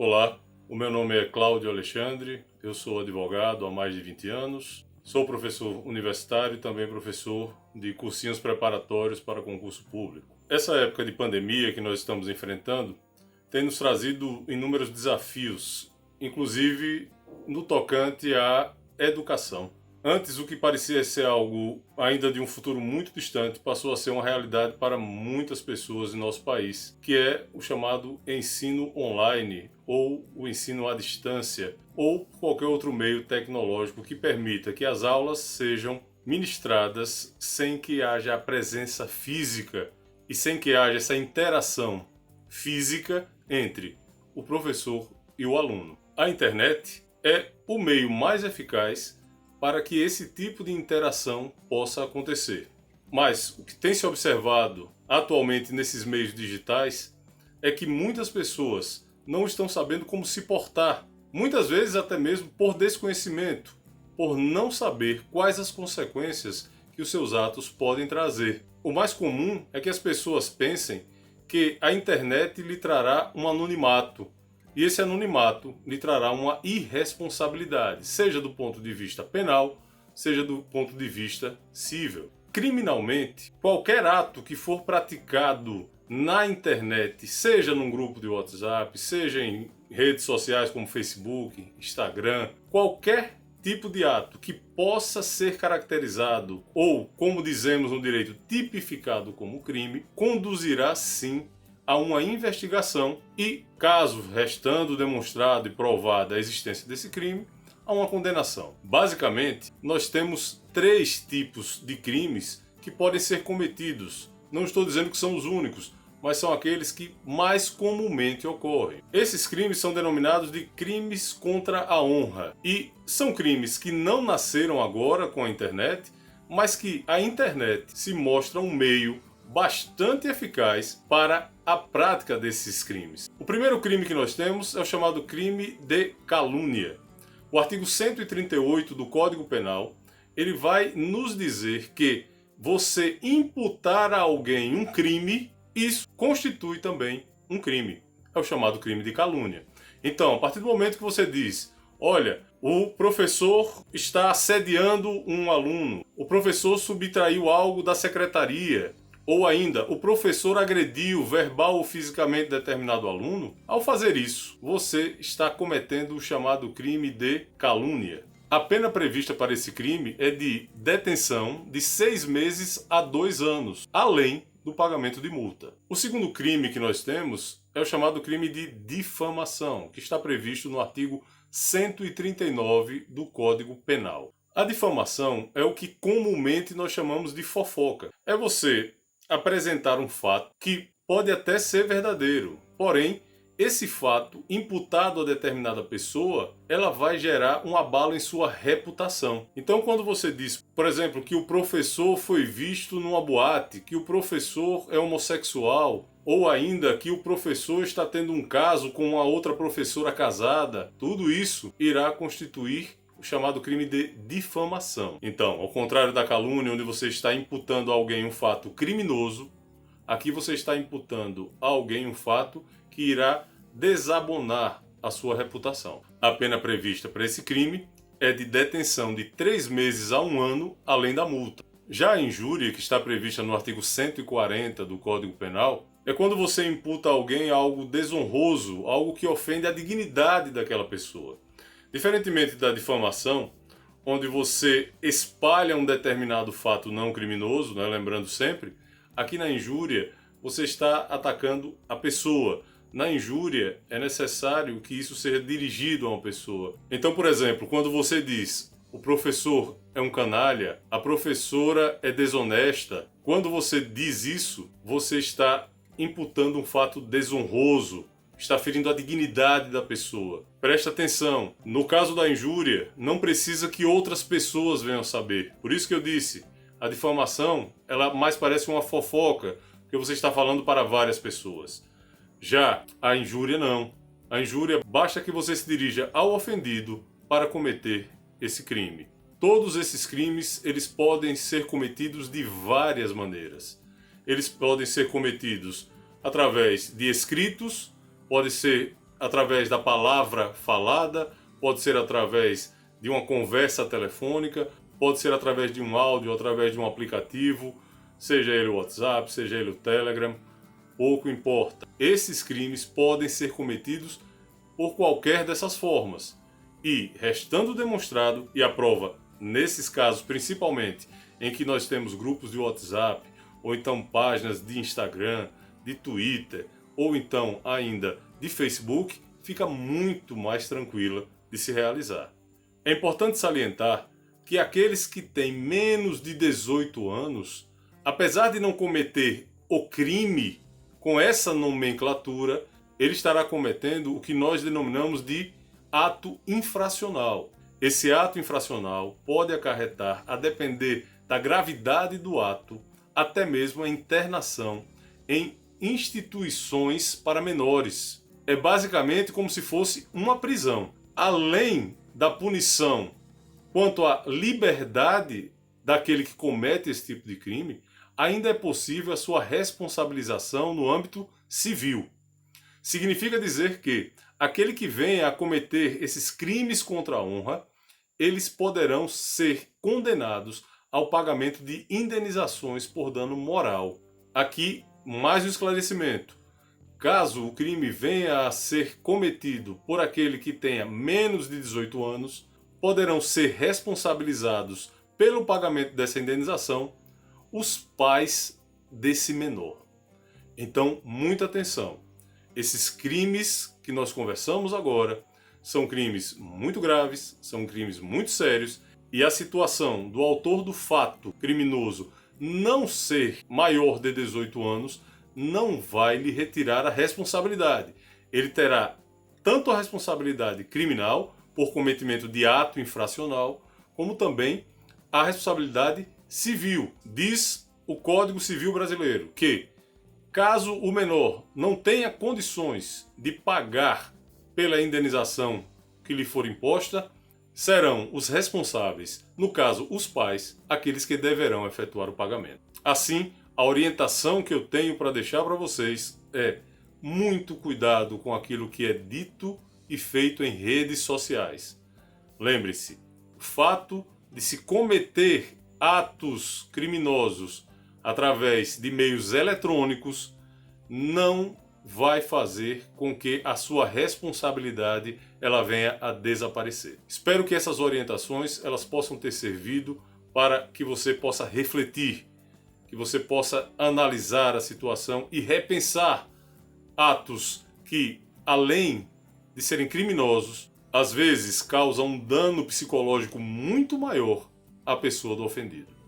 Olá, o meu nome é Cláudio Alexandre, eu sou advogado há mais de 20 anos, sou professor universitário e também professor de cursinhos preparatórios para concurso público. Essa época de pandemia que nós estamos enfrentando tem nos trazido inúmeros desafios, inclusive no tocante à educação. Antes, o que parecia ser algo ainda de um futuro muito distante passou a ser uma realidade para muitas pessoas em nosso país, que é o chamado ensino online ou o ensino à distância ou qualquer outro meio tecnológico que permita que as aulas sejam ministradas sem que haja a presença física e sem que haja essa interação física entre o professor e o aluno. A internet é o meio mais eficaz para que esse tipo de interação possa acontecer. Mas o que tem se observado atualmente nesses meios digitais é que muitas pessoas não estão sabendo como se portar, muitas vezes até mesmo por desconhecimento, por não saber quais as consequências que os seus atos podem trazer. O mais comum é que as pessoas pensem que a internet lhe trará um anonimato, e esse anonimato lhe trará uma irresponsabilidade, seja do ponto de vista penal, seja do ponto de vista civil. Criminalmente, qualquer ato que for praticado na internet, seja num grupo de WhatsApp, seja em redes sociais como Facebook, Instagram, qualquer tipo de ato que possa ser caracterizado ou, como dizemos no direito, tipificado como crime, conduzirá sim a uma investigação e, caso restando demonstrado e provada a existência desse crime, a uma condenação. Basicamente, nós temos três tipos de crimes que podem ser cometidos. Não estou dizendo que são os únicos, mas são aqueles que mais comumente ocorrem. Esses crimes são denominados de crimes contra a honra e são crimes que não nasceram agora com a internet, mas que a internet se mostra um meio bastante eficaz para a prática desses crimes. O primeiro crime que nós temos é o chamado crime de calúnia. O artigo 138 do Código Penal, ele vai nos dizer que você imputar a alguém um crime, isso constitui também um crime. É o chamado crime de calúnia. Então, a partir do momento que você diz, olha, o professor está assediando um aluno, o professor subtraiu algo da secretaria, ou ainda, o professor agrediu verbal ou fisicamente determinado aluno, ao fazer isso, você está cometendo o chamado crime de calúnia. A pena prevista para esse crime é de detenção de 6 meses a 2 anos, além do pagamento de multa. O segundo crime que nós temos é o chamado crime de difamação, que está previsto no artigo 139 do Código Penal. A difamação é o que comumente nós chamamos de fofoca. É você apresentar um fato que pode até ser verdadeiro, porém, esse fato imputado a determinada pessoa, ela vai gerar um abalo em sua reputação. Então, quando você diz, por exemplo, que o professor foi visto numa boate, que o professor é homossexual, ou ainda que o professor está tendo um caso com uma outra professora casada, tudo isso irá constituir o chamado crime de difamação. Então, ao contrário da calúnia, onde você está imputando a alguém um fato criminoso, aqui você está imputando a alguém um fato que irá desabonar a sua reputação. A pena prevista para esse crime é de detenção de 3 meses a 1 ano, além da multa. Já a injúria, que está prevista no artigo 140 do Código Penal, é quando você imputa a alguém algo desonroso, algo que ofende a dignidade daquela pessoa. Diferentemente da difamação, onde você espalha um determinado fato não criminoso, né, lembrando sempre, aqui na injúria você está atacando a pessoa. Na injúria é necessário que isso seja dirigido a uma pessoa. Então, por exemplo, quando você diz o professor é um canalha, a professora é desonesta, quando você diz isso, você está imputando um fato desonroso, está ferindo a dignidade da pessoa. Presta atenção, no caso da injúria, não precisa que outras pessoas venham saber. Por isso que eu disse, a difamação, ela mais parece uma fofoca, porque você está falando para várias pessoas. Já a injúria não. A injúria, basta que você se dirija ao ofendido para cometer esse crime. Todos esses crimes, eles podem ser cometidos de várias maneiras. Eles podem ser cometidos através de escritos, pode ser através da palavra falada, pode ser através de uma conversa telefônica, pode ser através de um áudio, através de um aplicativo, seja ele o WhatsApp, seja ele o Telegram, pouco importa. Esses crimes podem ser cometidos por qualquer dessas formas. E, restando demonstrado, e a prova, nesses casos principalmente, em que nós temos grupos de WhatsApp, ou então páginas de Instagram, de Twitter, ou então ainda de Facebook, fica muito mais tranquila de se realizar. É importante salientar que aqueles que têm menos de 18 anos, apesar de não cometer o crime com essa nomenclatura, ele estará cometendo o que nós denominamos de ato infracional. Esse ato infracional pode acarretar, a depender da gravidade do ato, até mesmo a internação em instituições para menores. É basicamente como se fosse uma prisão. Além da punição quanto à liberdade daquele que comete esse tipo de crime, ainda é possível a sua responsabilização no âmbito civil. Significa dizer que aquele que venha a cometer esses crimes contra a honra, eles poderão ser condenados ao pagamento de indenizações por dano moral. Aqui, mais um esclarecimento. Caso o crime venha a ser cometido por aquele que tenha menos de 18 anos, poderão ser responsabilizados pelo pagamento dessa indenização os pais desse menor. Então, muita atenção. Esses crimes que nós conversamos agora são crimes muito graves, são crimes muito sérios, e a situação do autor do fato criminoso não ser maior de 18 anos não vai lhe retirar a responsabilidade. Ele terá tanto a responsabilidade criminal por cometimento de ato infracional, como também a responsabilidade civil. Diz o Código Civil Brasileiro que, caso o menor não tenha condições de pagar pela indenização que lhe for imposta, serão os responsáveis, no caso os pais, aqueles que deverão efetuar o pagamento. Assim, a orientação que eu tenho para deixar para vocês é muito cuidado com aquilo que é dito e feito em redes sociais. Lembre-se, o fato de se cometer atos criminosos através de meios eletrônicos não vai fazer com que a sua responsabilidade ela venha a desaparecer. Espero que essas orientações elas possam ter servido para que você possa refletir, que você possa analisar a situação e repensar atos que, além de serem criminosos, às vezes causam um dano psicológico muito maior à pessoa do ofendido.